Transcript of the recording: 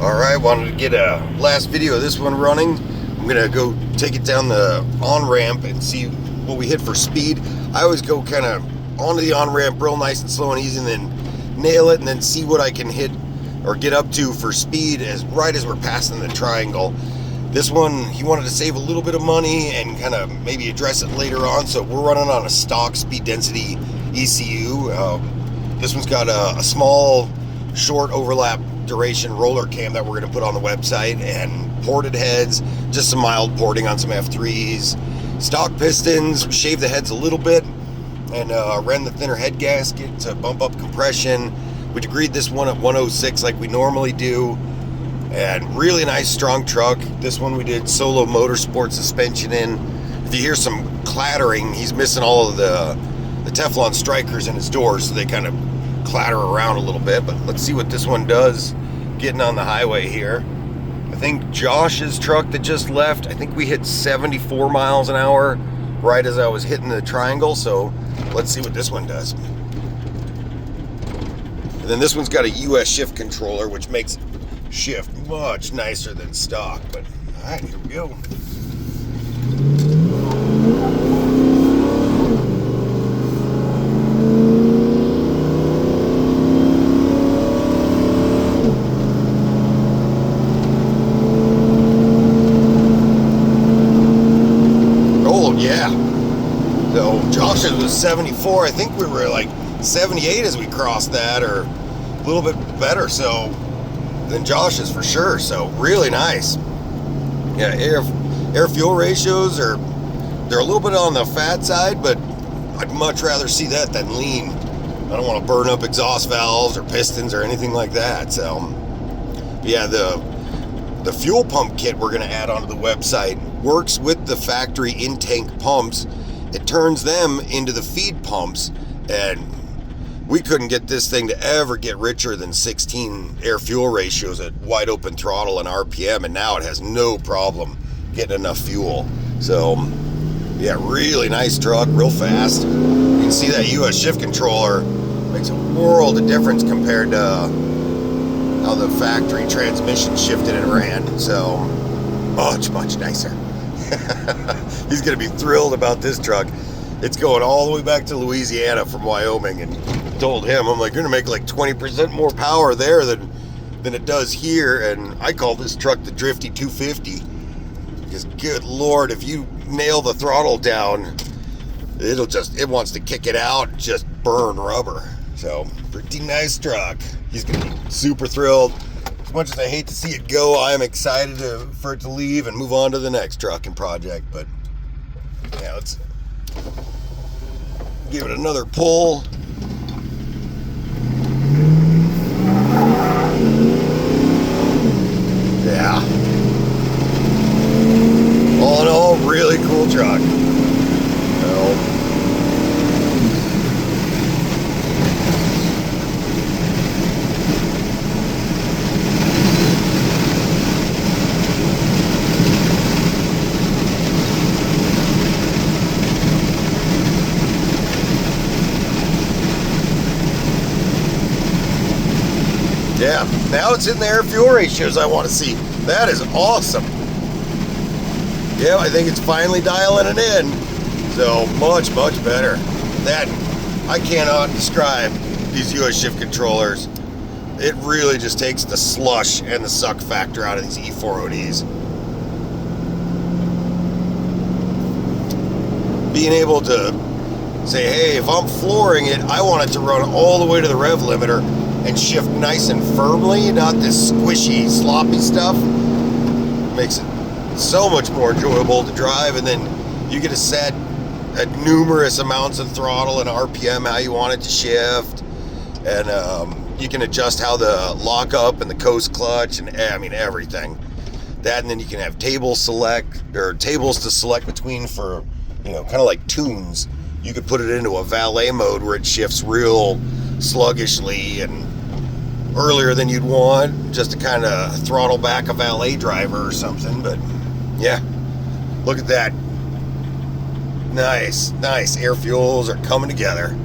Alright, wanted to get a last video of this one running. I'm gonna go take it down the on-ramp and see what we hit for speed. I always go kind of onto the on-ramp real nice and slow and easy, and then nail it and then see what I can hit or get up to for speed right as we're passing the triangle. This one, he wanted to save a little bit of money and kind of maybe address it later on, so we're running on a stock speed density ECU. This one's got a small, short overlap duration roller cam that we're going to put on the website, and ported heads, just some mild porting on some F3s, stock pistons, shaved the heads a little bit, and ran the thinner head gasket to bump up compression. We degreed this one at 106 like we normally do, and really nice strong truck. This one we did solo motorsport suspension in. If you hear some clattering, he's missing all of the Teflon strikers in his doors, so they kind of clatter around a little bit. But let's see what this one does getting on the highway here. I think Josh's truck that just left, I think we hit 74 miles an hour right as I was hitting the triangle, so let's see what this one does. And then this one's got a US shift controller, which makes shift much nicer than stock. But all right, here we go. Josh's was 74. I think we were like 78 as we crossed that, or a little bit better so than Josh's for sure. So really nice. Yeah, air fuel ratios they're a little bit on the fat side, but I'd much rather see that than lean. I don't want to burn up exhaust valves or pistons or anything like that. So yeah, the fuel pump kit we're going to add onto the website works with the factory in-tank pumps. It turns them into the feed pumps, and we couldn't get this thing to ever get richer than 16 air fuel ratios at wide open throttle and RPM, and now it has no problem getting enough fuel. So yeah, really nice truck, real fast. You can see that US shift controller makes a world of difference compared to how the factory transmission shifted and ran. So much nicer. He's going to be thrilled about this truck. It's going all the way back to Louisiana from Wyoming, and told him, I'm like, you're going to make like 20% more power there than it does here. And I call this truck the drifty-250, because good Lord, if you nail the throttle down, it wants to kick it out, just burn rubber. So pretty nice truck. He's going to be super thrilled. As much as I hate to see it go, I am excited for it to leave and move on to the next trucking project. But yeah, let's give it another pull. Yeah. All in all, really cool truck. Well, yeah, now it's in the air fuel ratios I want to see. That is awesome. Yeah, I think it's finally dialing it in. So much better. That, I cannot describe these US shift controllers. It really just takes the slush and the suck factor out of these E4ODs. Being able to say, hey, if I'm flooring it, I want it to run all the way to the rev limiter and shift nice and firmly, not this squishy, sloppy stuff. Makes it so much more enjoyable to drive, and then you get to set at numerous amounts of throttle and RPM how you want it to shift, and you can adjust how the lockup and the coast clutch and everything. That, and then you can have tables to select between for, kind of like tunes. You could put it into a valet mode where it shifts real sluggishly and earlier than you'd want, just to kind of throttle back a valet driver or something. But yeah, look at that. Nice air fuels are coming together.